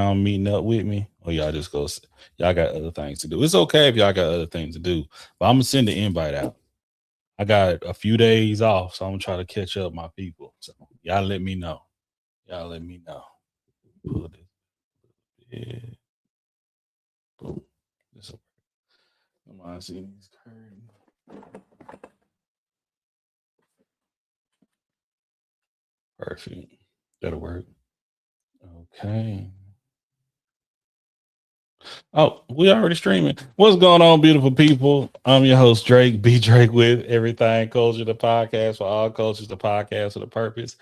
down meeting up with me, or y'all just go? Y'all got other things to do. It's okay if y'all got other things to do, but I'm gonna send the invite out. I got a few days off, so I'm gonna try to catch up my people. So y'all let me know. Y'all let me know. Pull this. Yeah. Boom. This will work. Come on, see these curtains. Perfect. That'll work. Okay. Oh, we already streaming. What's going on, beautiful people? I'm your host, Drake, B Drake with Everything Culture, the podcast for all cultures, the podcast with a purpose.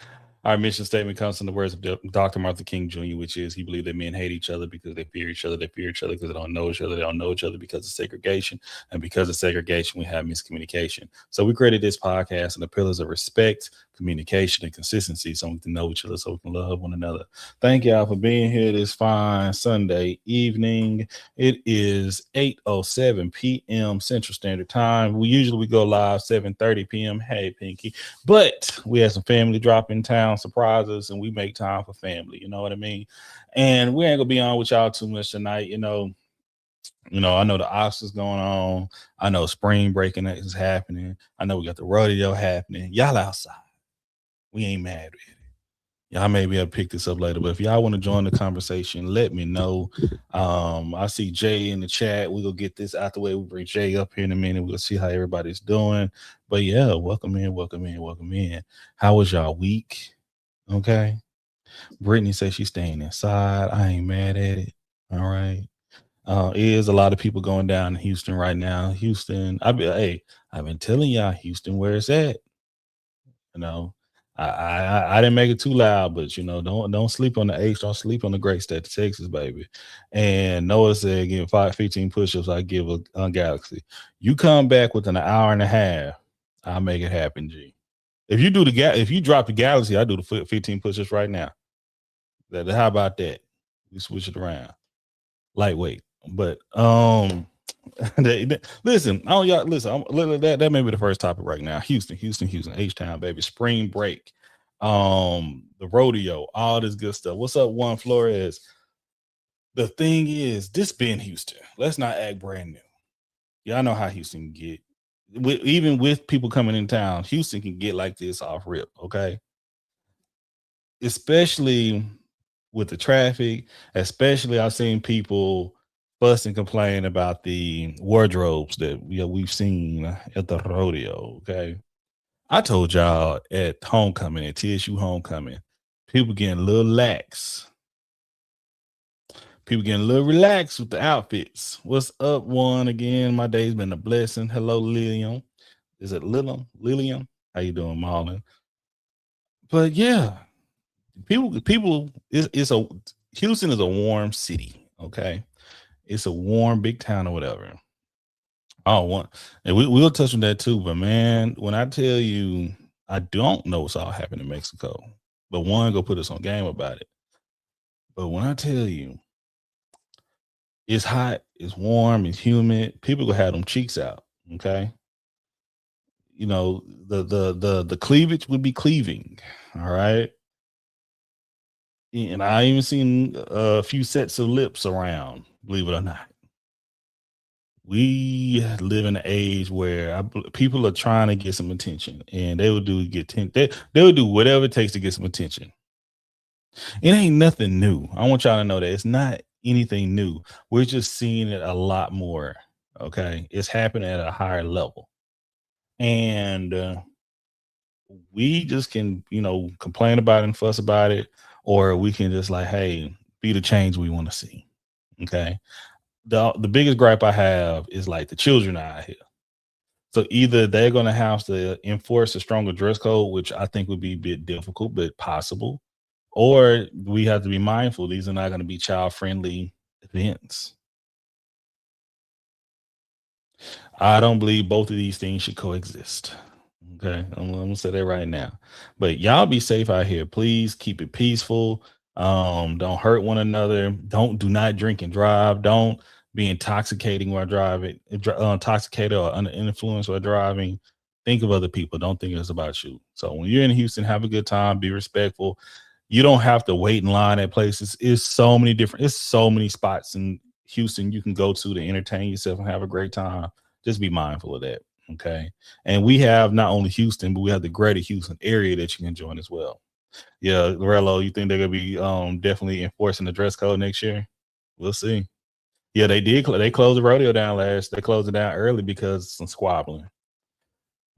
Our mission statement comes from the words of Dr. Martin King Jr., which is he believed that men hate each other because they fear each other. They fear each other because they don't know each other. They don't know each other because of segregation. And because of segregation, we have miscommunication. So we created this podcast and the pillars of respect, communication, and consistency so we can know each other, so we can love one another. Thank y'all for being here this fine Sunday evening. It is 8:07 p.m. Central Standard Time. We go live 7:30 p.m. Hey, Pinky. But we had some family drop in town, surprise us, and we make time for family. You know what I mean? And we ain't gonna be on with y'all too much tonight. I know the Oscars going on. I know spring breaking is happening. I know we got the rodeo happening. Y'all outside. We ain't mad at it. Y'all may be able to pick this up later, but if y'all want to join the conversation, let me know. I see Jay in the chat. We're gonna get this out the way. We'll bring Jay up here in a minute. We'll see how everybody's doing. But yeah, welcome in, welcome in, welcome in. How was y'all week? Okay. Brittany says she's staying inside. I ain't mad at it. All right. Is a lot of people going down in Houston right now. Houston, I've been telling y'all Houston where it's at. You know, I didn't make it too loud, but don't sleep on the H, don't sleep on the great state of Texas, baby. And Noah said, "Give 15 push-ups, I give a Galaxy." You come back within an hour and a half, I'll make it happen, G. If you drop the Galaxy, I do the 15 push-ups right now. How about that? We switch it around, lightweight, but listen, that may be the first topic right now. Houston, H-Town, baby. Spring break, the rodeo, all this good stuff. What's up, Juan Flores? The thing is, this been Houston. Let's not act brand new. Y'all know how Houston get. Even with people coming in town, Houston can get like this off rip, okay? Especially with the traffic, especially I've seen people fuss and complain about the wardrobes that we've seen at the rodeo. Okay. I told y'all at homecoming, at TSU homecoming, people getting a little lax. People getting a little relaxed with the outfits. What's up, one again? My day's been a blessing. Hello, Lillian. Is it Lillian? How you doing, Marlon? But yeah, people Houston is a warm city. Okay. It's a warm big town or whatever. And we'll touch on that too. But man, when I tell you, I don't know what's all happening in Mexico, but one go put us on game about it. But when I tell you, it's hot, it's warm, it's humid, people gonna have them cheeks out. Okay, the cleavage would be cleaving. All right, and I even seen a few sets of lips around. Believe it or not. We live in an age where people are trying to get some attention, and they will they will do whatever it takes to get some attention. It ain't nothing new. I want y'all to know that it's not anything new. We're just seeing it a lot more. Okay, it's happening at a higher level, and we just can complain about it and fuss about it, or we can just like, hey, be the change we want to see. Okay, the biggest gripe I have is like the children out here. So either they're going to have to enforce a stronger dress code, which I think would be a bit difficult, but possible, or we have to be mindful these are not going to be child-friendly events. I don't believe both of these things should coexist. Okay, I'm gonna say that right now. But y'all be safe out here. Please keep it peaceful. Don't hurt one another. Do not drink and drive. Don't be intoxicating while driving, intoxicated or under influence while driving. Think of other people. Don't think it's about you. So when you're in Houston, have a good time. Be respectful. You don't have to wait in line at places. It's so many spots in Houston you can go to entertain yourself and have a great time. Just be mindful of that. Okay. And we have not only Houston, but we have the greater Houston area that you can join as well. Yeah, Lorello, you think they're gonna be definitely enforcing the dress code next year? We'll see. Yeah, they did. They closed the rodeo down last. They closed it down early because of some squabbling.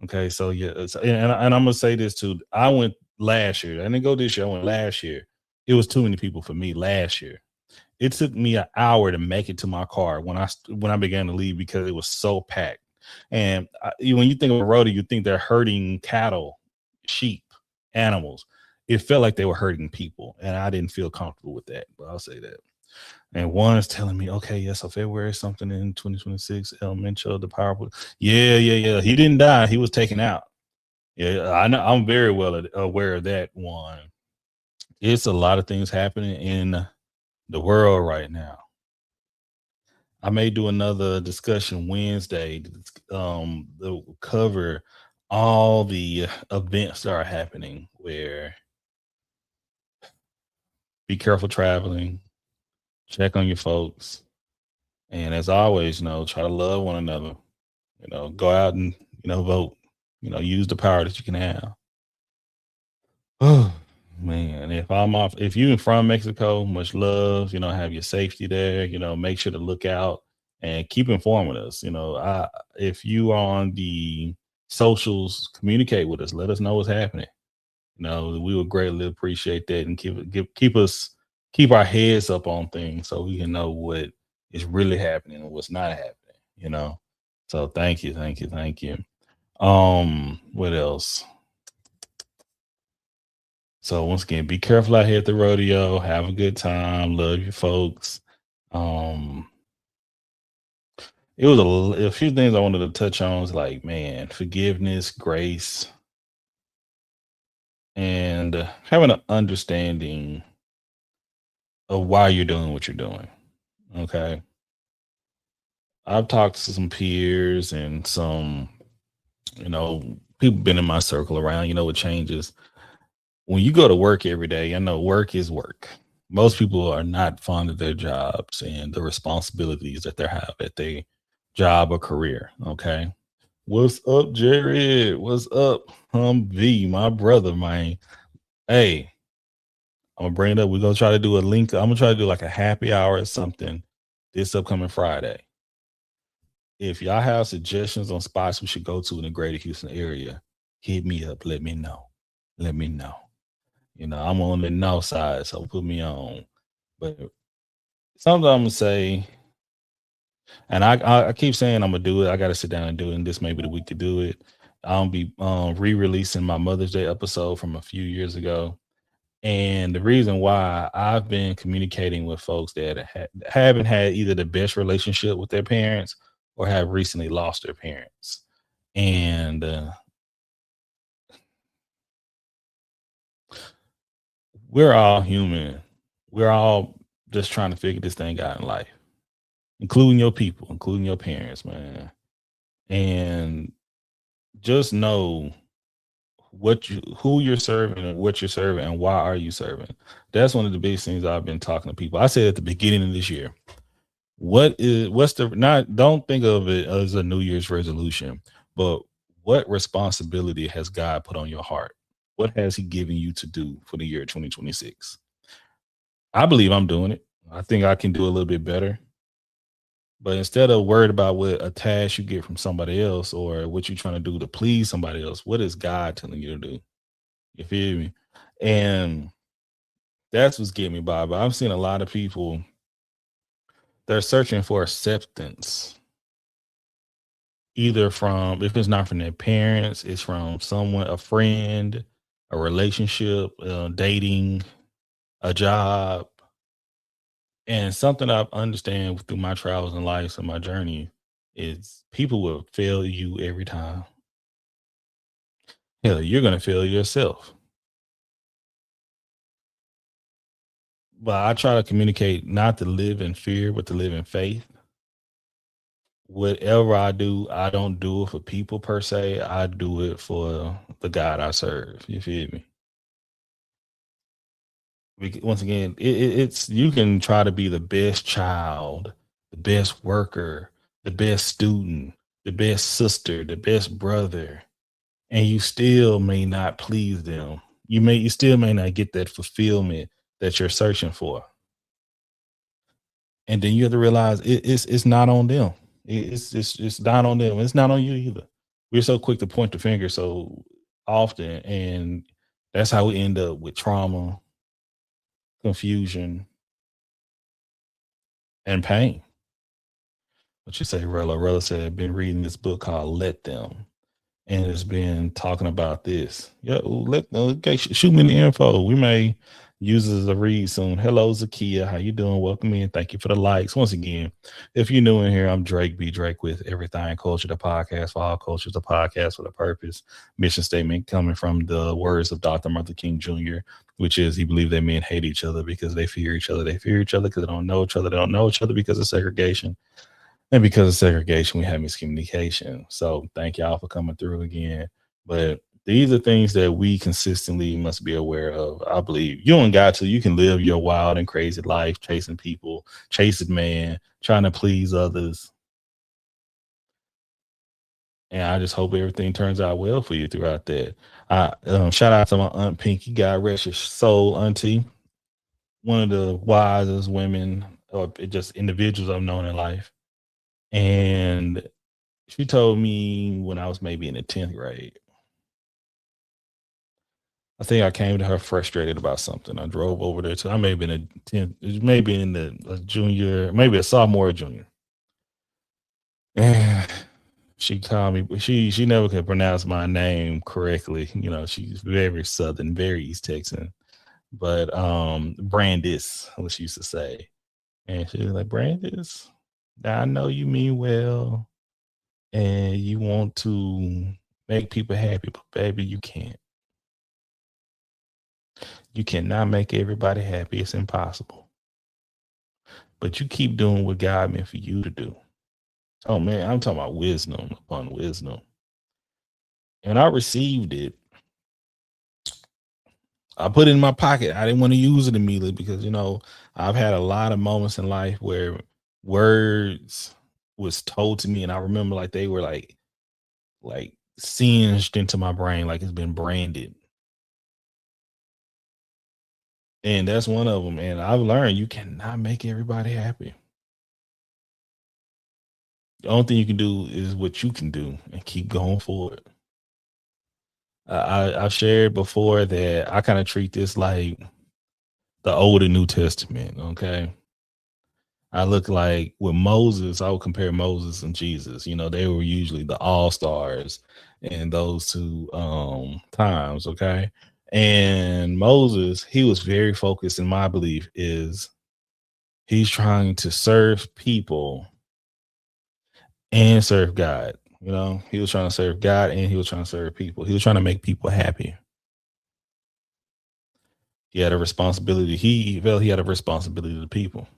Okay, so yeah, and I'm gonna say this too. I went last year. I didn't go this year. I went last year. It was too many people for me last year. It took me an hour to make it to my car when I began to leave because it was so packed. And when you think of a rodeo, you think they're herding cattle, sheep, animals. It felt like they were hurting people, and I didn't feel comfortable with that. But I'll say that. And one is telling me, okay, yeah, so February something in 2026, Elemental, the powerful. Yeah, yeah, yeah. He didn't die. He was taken out. Yeah, I know. I'm very well aware of that one. It's a lot of things happening in the world right now. I may do another discussion Wednesday that will cover all the events that are happening where be careful traveling, check on your folks, and as always, try to love one another. Go out and vote. Use the power that you can have. Oh man, if you from Mexico, much love. Have your safety there. Make sure to look out and keep informed with us. If you on the socials, communicate with us. Let us know what's happening. We would greatly appreciate that and keep our heads up on things so we can know what is really happening and what's not happening. You know. So thank you, thank you, thank you. What else? So once again, be careful out here at the rodeo. Have a good time. Love your folks. Um, it was a few things I wanted to touch on. Is like, man, forgiveness, grace, and having an understanding of why you're doing what you're doing. Okay, I've talked to some peers and some, people been in my circle around. What changes when you go to work every day. I know work is work. Most people are not fond of their jobs and the responsibilities that they have at their job or career. Okay. What's up, Jared? What's up? V, my brother, man. Hey, I'm gonna bring it up. We're gonna try to do a link. I'm gonna try to do like a happy hour or something this upcoming Friday. If y'all have suggestions on spots we should go to in the greater Houston area, hit me up. Let me know. Let me know. I'm on the north side, so put me on. But something I'm gonna say, and I keep saying I'm gonna do it. I gotta sit down and do it, and this may be the week to do it. I'll be re-releasing my Mother's Day episode from a few years ago. And the reason why I've been communicating with folks that haven't had either the best relationship with their parents or have recently lost their parents. And we're all human. We're all just trying to figure this thing out in life, including your people, including your parents, man. And just know who you're serving and what you're serving and why are you serving. That's one of the biggest things I've been talking to people. I said at the beginning of this year, what's the not don't think of it as a New Year's resolution, but what responsibility has God put on your heart? What has he given you to do for the year 2026? I believe I'm doing it. I think I can do a little bit better. But instead of worried about what a task you get from somebody else or what you're trying to do to please somebody else, what is God telling you to do? You feel me? And that's what's getting me by. But I'm seeing a lot of people, they're searching for acceptance, either from, if it's not from their parents, it's from someone, a friend, a relationship, dating, a job. And something I've understand through my travels in life and my journey is people will fail you every time. Hell, you're gonna fail yourself. But I try to communicate not to live in fear, but to live in faith. Whatever I do, I don't do it for people per se. I do it for the God I serve. You feel me? Once again, it's you can try to be the best child, the best worker, the best student, the best sister, the best brother, and you still may not please them. You still may not get that fulfillment that you're searching for. And then you have to realize it's not on them. It's not on them. It's not on you either. We're so quick to point the finger so often, and that's how we end up with trauma, confusion, and pain. What you say, Rella? Rella said, I've been reading this book called Let Them, and it's been talking about this. Yeah, okay, shoot me the info. We may use it as a read soon. Hello, Zakia. How you doing? Welcome in. Thank you for the likes. Once again, if you're new in here, I'm Drake B. Drake with Everything Culture, the podcast for all cultures, the podcast with a purpose. Mission statement coming from the words of Dr. Martin King Jr., which is he believed that men hate each other because they fear each other. They fear each other because they don't know each other. They don't know each other because of segregation. And because of segregation, we have miscommunication. So thank y'all for coming through again. But these are things that we consistently must be aware of. I believe you don't got to. You can live your wild and crazy life, chasing people, chasing man, trying to please others. And I just hope everything turns out well for you throughout that. Shout out to my aunt Pinky. God rest your soul, auntie. One of the wisest women or just individuals I've known in life. And she told me when I was maybe in the 10th grade. I think I came to her frustrated about something. I drove over there to I may have been a 10th, maybe in the a junior, maybe a sophomore or junior. And she called me, but she never could pronounce my name correctly. You know, she's very southern, very East Texan. But Brandis, what she used to say. And she was like, Brandis, I know you mean well and you want to make people happy, but baby, you can't. You cannot make everybody happy. It's impossible. But you keep doing what God meant for you to do. Oh man, I'm talking about wisdom upon wisdom. And I received it. I put it in my pocket. I didn't want to use it immediately because I've had a lot of moments in life where words was told to me, and I remember like they were like singed into my brain, like it's been branded. And that's one of them. And I've learned you cannot make everybody happy. The only thing you can do is what you can do and keep going forward. I've shared before that I kind of treat this like the Old and New Testament. Okay. I look like with Moses, I would compare Moses and Jesus. They were usually the all stars in those two times. Okay. And Moses, he was very focused, in my belief, is he's trying to serve people and serve God. He was trying to serve God and he was trying to serve people. He was trying to make people happy. He had a responsibility. He felt he had a responsibility to people.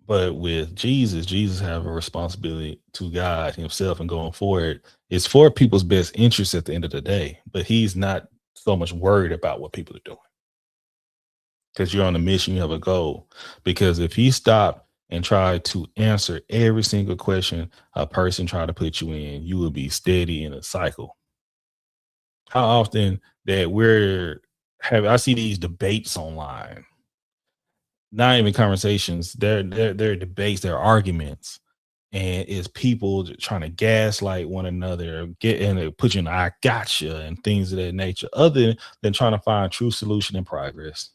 But with Jesus have a responsibility to God himself, and going forward, it's for people's best interests at the end of the day. But he's not so much worried about what people are doing because you're on a mission, you have a goal. Because if he stopped and tried to answer every single question a person tried to put you in, you would be steady in a cycle. How often that I see these debates online, not even conversations, they're debates, they're arguments, and it's people trying to gaslight one another, get in and put you in I gotcha and things of that nature, other than trying to find true solution and progress.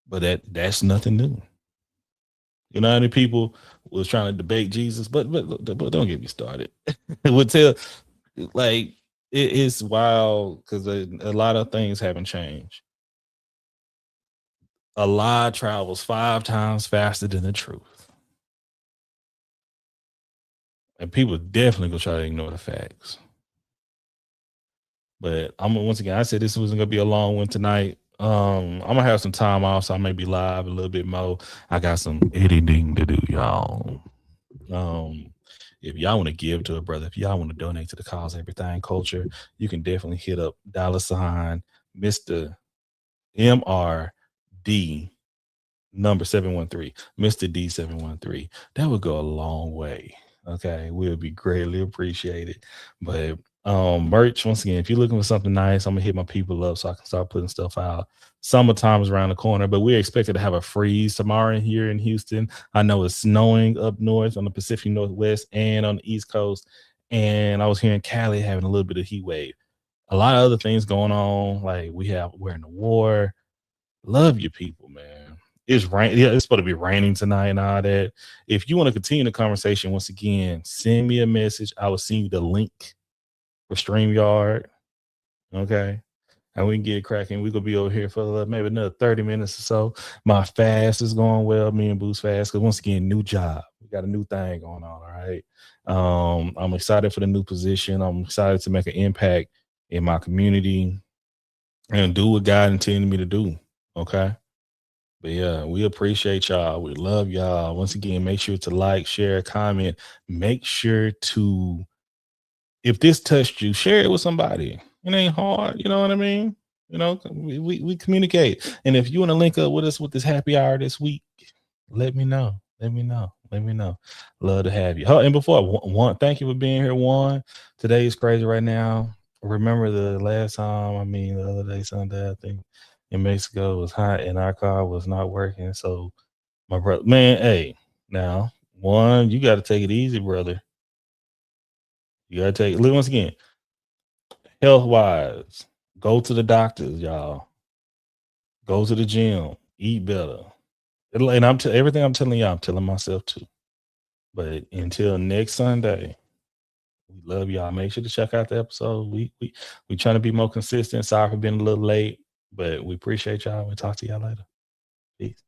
But that's nothing new. How many people was trying to debate Jesus, but don't get me started. It would tell like it's wild because a lot of things haven't changed. A lie travels 5 times faster than the truth, and people definitely gonna try to ignore the facts. But once again, I said this wasn't gonna be a long one tonight. I'm gonna have some time off, so I may be live a little bit more. I got some editing to do, y'all. Um, if y'all want to give to a brother, if y'all want to donate to the cause Everything Culture, you can definitely hit up $ Mr. MRD number 713, Mr. D713. That would go a long way. Okay, we'll be greatly appreciated. But merch, once again, if you're looking for something nice, I'm gonna hit my people up so I can start putting stuff out. Summertime's around the corner, but we're expected to have a freeze tomorrow here in Houston. I know it's snowing up north on the Pacific Northwest and on the East Coast. And I was here in Cali having a little bit of heat wave. A lot of other things going on, like we're in the war. Love your people, man. It's rain. Yeah, it's supposed to be raining tonight and all that. If you want to continue the conversation, once again, send me a message. I will send you the link for StreamYard. Okay. And we can get cracking. We could be over here for maybe another 30 minutes or so. My fast is going well. Me and Boost fast. Because once again, new job. We got a new thing going on. All right. I'm excited for the new position. I'm excited to make an impact in my community and do what God intended me to do. Okay. But yeah, we appreciate y'all. We love y'all. Once again, make sure to like, share, comment. Make sure to, if this touched you, share it with somebody. It ain't hard. You know what I mean? You know, we communicate. And if you want to link up with us with this happy hour this week, let me know. Let me know. Let me know. Love to have you. Oh, and before one, thank you for being here. One, today is crazy right now. Remember the last time, the other day, Sunday, I think in Mexico, it was hot and our car was not working. So my brother, man, hey, now, one, you got to take it easy, brother. You got to take it. Once again, health wise, go to the doctors, y'all. Go to the gym, eat better. And everything I'm telling y'all, I'm telling myself too. But until next Sunday, we love y'all. Make sure to check out the episode. We trying to be more consistent. Sorry for being a little late, but we appreciate y'all. We'll talk to y'all later. Peace.